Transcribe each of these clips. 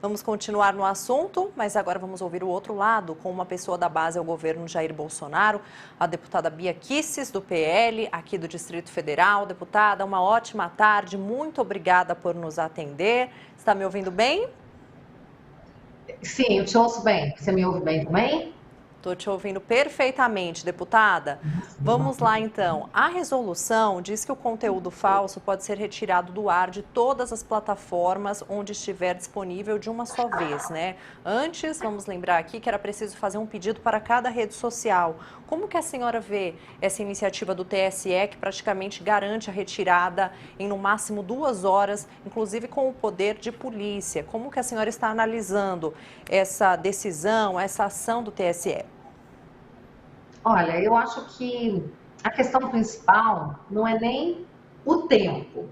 Vamos continuar no assunto, mas agora vamos ouvir o outro lado, com uma pessoa da base ao governo Jair Bolsonaro, a deputada Bia Kicis, do PL, aqui do Distrito Federal. Deputada, uma ótima tarde, muito obrigada por nos atender. Está me ouvindo bem? Sim, eu te ouço bem. Você me ouve bem também? Estou te ouvindo perfeitamente, deputada. Vamos lá, então. A resolução diz que o conteúdo falso pode ser retirado do ar de todas as plataformas onde estiver disponível de uma só vez, né? Antes, vamos lembrar aqui que era preciso fazer um pedido para cada rede social. Como que a senhora vê essa iniciativa do TSE, que praticamente garante a retirada em no máximo 2 horas, inclusive com o poder de polícia? Como que a senhora está analisando essa decisão, essa ação do TSE? Olha, eu acho que a questão principal não é nem o tempo,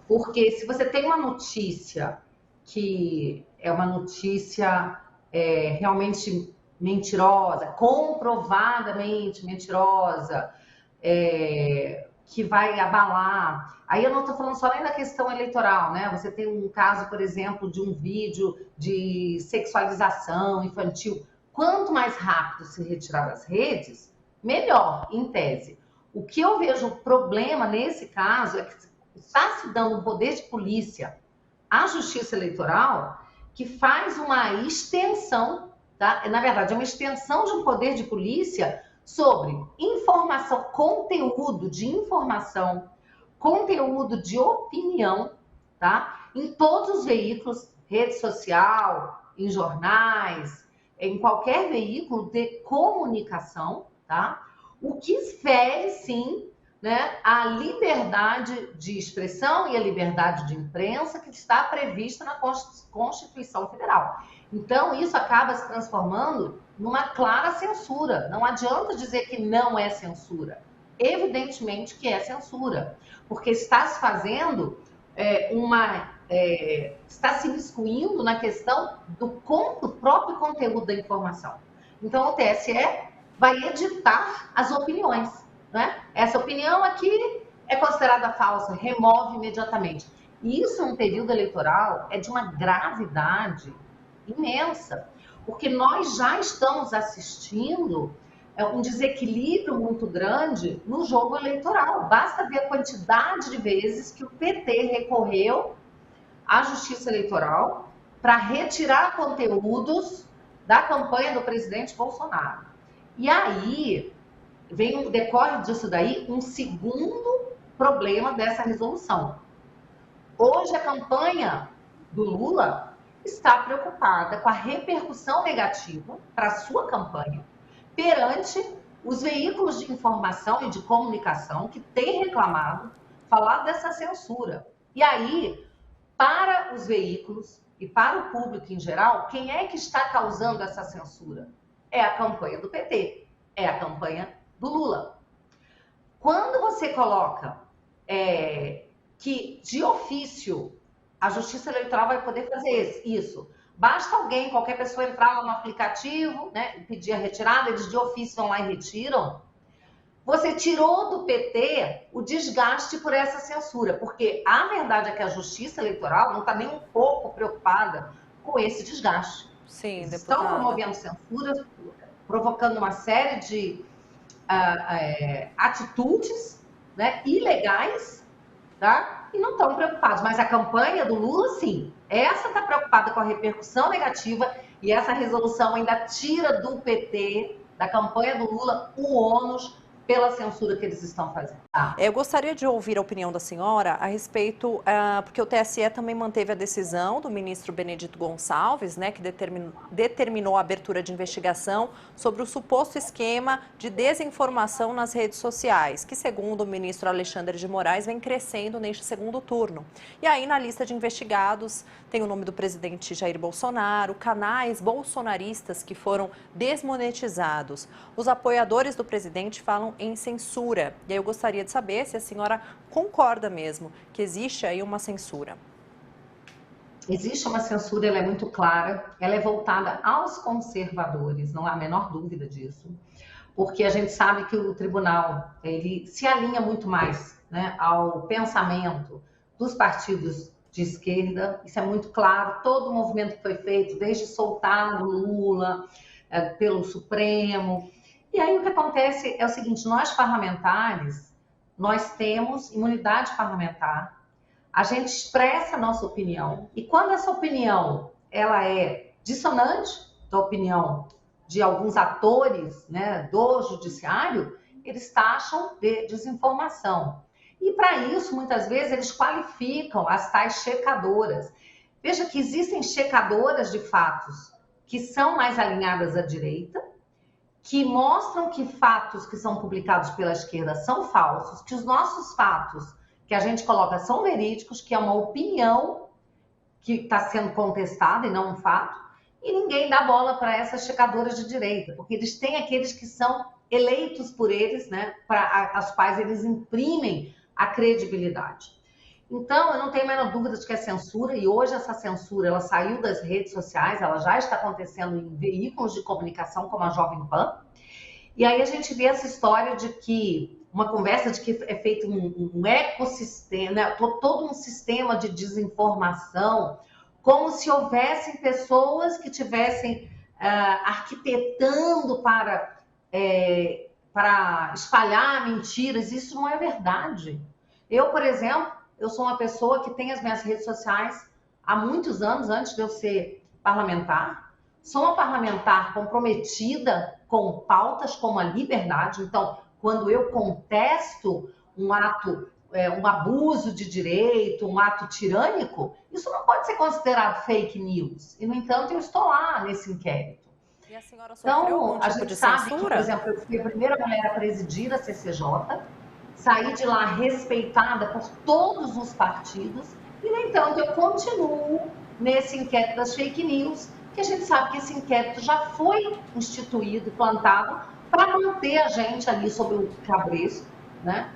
porque se você tem uma notícia que é uma notícia realmente mentirosa, comprovadamente mentirosa, que vai abalar. Aí eu não estou falando só nem da questão eleitoral, né? Você tem um caso, por exemplo, de um vídeo de sexualização infantil. Quanto mais rápido se retirar das redes, melhor, em tese. O que eu vejo problema nesse caso é que está se dando um poder de polícia à Justiça Eleitoral que faz uma extensão, tá? Na verdade, é uma extensão de um poder de polícia sobre informação, conteúdo de opinião, tá? Em todos os veículos, rede social, em jornais, em qualquer veículo de comunicação, tá? O que fere, sim, né, a liberdade de expressão e a liberdade de imprensa que está prevista na Constituição Federal. Então, isso acaba se transformando numa clara censura. Não adianta dizer que não é censura. Evidentemente que é censura, porque está se fazendo está se miscuindo na questão do próprio conteúdo da informação. Então, o TSE vai editar as opiniões, né? Essa opinião aqui é considerada falsa, remove imediatamente. E isso, em um período eleitoral, é de uma gravidade imensa, porque nós já estamos assistindo um desequilíbrio muito grande no jogo eleitoral. Basta ver a quantidade de vezes que o PT recorreu à Justiça Eleitoral para retirar conteúdos da campanha do presidente Bolsonaro. E aí decorre disso daí um segundo problema dessa resolução. Hoje a campanha do Lula está preocupada com a repercussão negativa para a sua campanha perante os veículos de informação e de comunicação que têm reclamado, falado dessa censura. E aí, para os veículos e para o público em geral, quem é que está causando essa censura? É a campanha do PT, é a campanha do Lula. Quando você coloca que, de ofício, a Justiça Eleitoral vai poder fazer isso, basta alguém, qualquer pessoa entrar lá no aplicativo, né, e pedir a retirada, eles de ofício vão lá e retiram. Você tirou do PT o desgaste por essa censura, porque a verdade é que a Justiça Eleitoral não está nem um pouco preocupada com esse desgaste. Sim, Eles estão deputada. promovendo censura, provocando uma série de atitudes, né, ilegais, tá? E não estão preocupados. Mas a campanha do Lula, sim. Essa está preocupada com a repercussão negativa e essa resolução ainda tira do PT, da campanha do Lula, o ônus pela censura que eles estão fazendo. Eu gostaria de ouvir a opinião da senhora a respeito, porque o TSE também manteve a decisão do ministro Benedito Gonçalves, né, que determinou a abertura de investigação sobre o suposto esquema de desinformação nas redes sociais, que, segundo o ministro Alexandre de Moraes, vem crescendo neste segundo turno. E aí, na lista de investigados, tem o nome do presidente Jair Bolsonaro, canais bolsonaristas que foram desmonetizados. Os apoiadores do presidente falam em censura. E aí eu gostaria de saber se a senhora concorda mesmo que existe aí uma censura. Existe uma censura, ela é muito clara, ela é voltada aos conservadores, não há a menor dúvida disso, porque a gente sabe que o tribunal ele se alinha muito mais, né, ao pensamento dos partidos de esquerda, isso é muito claro, todo o movimento que foi feito, desde soltar o Lula pelo Supremo. E aí o que acontece é o seguinte, nós parlamentares, nós temos imunidade parlamentar, a gente expressa a nossa opinião, e quando essa opinião ela é dissonante da opinião de alguns atores, né, do judiciário, eles taxam de desinformação. E para isso, muitas vezes, eles qualificam as tais checadoras. Veja que existem checadoras de fatos que são mais alinhadas à direita, que mostram que fatos que são publicados pela esquerda são falsos, que os nossos fatos que a gente coloca são verídicos, que é uma opinião que está sendo contestada e não um fato, e ninguém dá bola para essas checadoras de direita, porque eles têm aqueles que são eleitos por eles, né, para as quais eles imprimem a credibilidade. Então, eu não tenho a menor dúvida de que é censura, e hoje essa censura ela saiu das redes sociais, ela já está acontecendo em veículos de comunicação como a Jovem Pan, e aí a gente vê essa história de que uma conversa de que é feito um ecossistema, né, todo um sistema de desinformação, como se houvessem pessoas que estivessem arquitetando para espalhar mentiras. Isso não é verdade. Eu, por exemplo, eu sou uma pessoa que tem as minhas redes sociais há muitos anos, antes de eu ser parlamentar. Sou uma parlamentar comprometida com pautas como a liberdade. Então, quando eu contesto um ato, um abuso de direito, um ato tirânico, isso não pode ser considerado fake news. E, no entanto, eu estou lá nesse inquérito. E a senhora sofreu algum tipo de censura? Sabe que, por exemplo, eu fui a primeira mulher a presidir a CCJ, saí de lá respeitada por todos os partidos, e, no entanto, eu continuo nesse inquérito das fake news, que a gente sabe que esse inquérito já foi instituído, plantado, para manter a gente ali sobre o cabresto, né?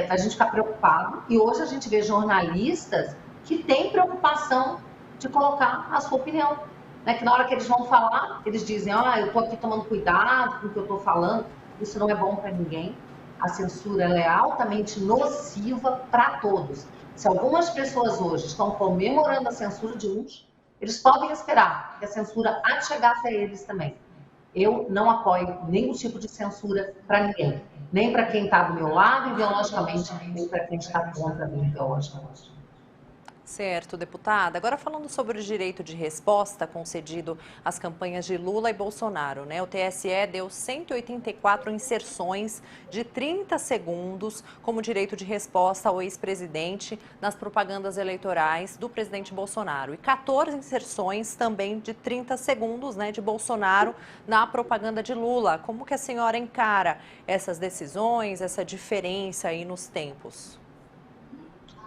A gente ficar preocupado. E hoje a gente vê jornalistas que têm preocupação de colocar a sua opinião. Né? Que na hora que eles vão falar, eles dizem, eu estou aqui tomando cuidado com o que eu estou falando. Isso não é bom para ninguém. A censura ela é altamente nociva para todos. Se algumas pessoas hoje estão comemorando a censura de uns, eles podem esperar que a censura há de chegar até eles também. Eu não apoio nenhum tipo de censura para ninguém. Nem para quem está do meu lado ideologicamente, nem para quem está contra mim ideologicamente. Certo, deputada. Agora falando sobre o direito de resposta concedido às campanhas de Lula e Bolsonaro, né? O TSE deu 184 inserções de 30 segundos como direito de resposta ao ex-presidente nas propagandas eleitorais do presidente Bolsonaro e 14 inserções também de 30 segundos, né, de Bolsonaro na propaganda de Lula. Como que a senhora encara essas decisões, essa diferença aí nos tempos?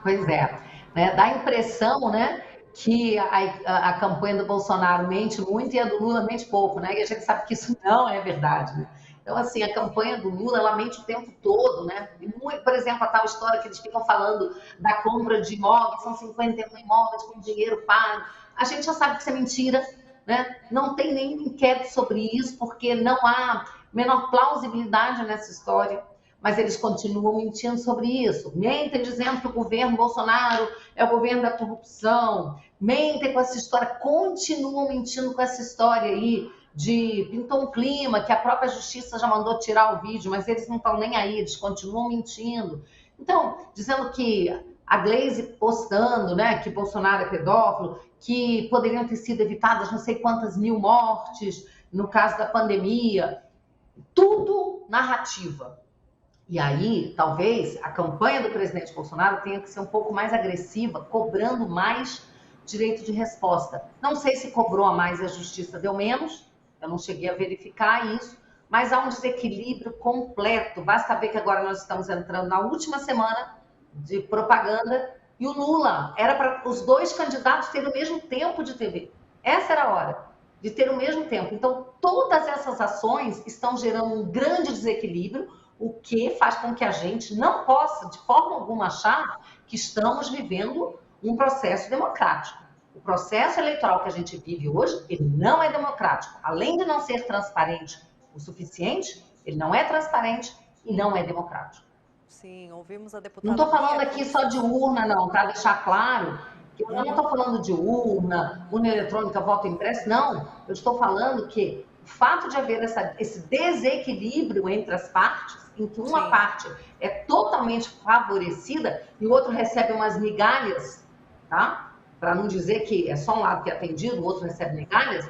Pois é. Né? Dá a impressão, né, que a campanha do Bolsonaro mente muito e a do Lula mente pouco, né? E a gente sabe que isso não é verdade, né? Então, assim, a campanha do Lula, ela mente o tempo todo, né? E muito, por exemplo, a tal história que eles ficam falando da compra de imóveis, são 51 imóveis com dinheiro pago. A gente já sabe que isso é mentira, né? Não tem nenhum inquérito sobre isso, porque não há menor plausibilidade nessa história. Mas eles continuam mentindo sobre isso. Mentem dizendo que o governo Bolsonaro é o governo da corrupção. Mentem com essa história, continuam mentindo com essa história aí de pintou um clima, que a própria justiça já mandou tirar o vídeo, mas eles não estão nem aí, eles continuam mentindo. Então, dizendo que a Glaze postando, né, que Bolsonaro é pedófilo, que poderiam ter sido evitadas não sei quantas mil mortes no caso da pandemia. Tudo narrativa. E aí, talvez, a campanha do presidente Bolsonaro tenha que ser um pouco mais agressiva, cobrando mais direito de resposta. Não sei se cobrou a mais e a justiça deu menos, eu não cheguei a verificar isso, mas há um desequilíbrio completo. Basta ver que agora nós estamos entrando na última semana de propaganda e o Lula era para os dois candidatos terem o mesmo tempo de TV. Essa era a hora de ter o mesmo tempo. Então, todas essas ações estão gerando um grande desequilíbrio, o que faz com que a gente não possa, de forma alguma, achar que estamos vivendo um processo democrático. O processo eleitoral que a gente vive hoje, ele não é democrático. Além de não ser transparente o suficiente, ele não é transparente e não é democrático. Sim, ouvimos a deputada... Não estou falando aqui só de urna, não, para deixar claro Eu não estou falando de urna eletrônica, voto impresso, não. Eu estou falando que o fato de haver esse desequilíbrio entre as partes, em que uma Sim. parte é totalmente favorecida e o outro recebe umas migalhas, tá? Para não dizer que é só um lado que é atendido, o outro recebe migalhas,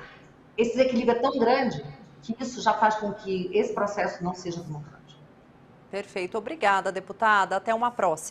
esse desequilíbrio é tão grande que isso já faz com que esse processo não seja democrático. Perfeito. Obrigada, deputada. Até uma próxima.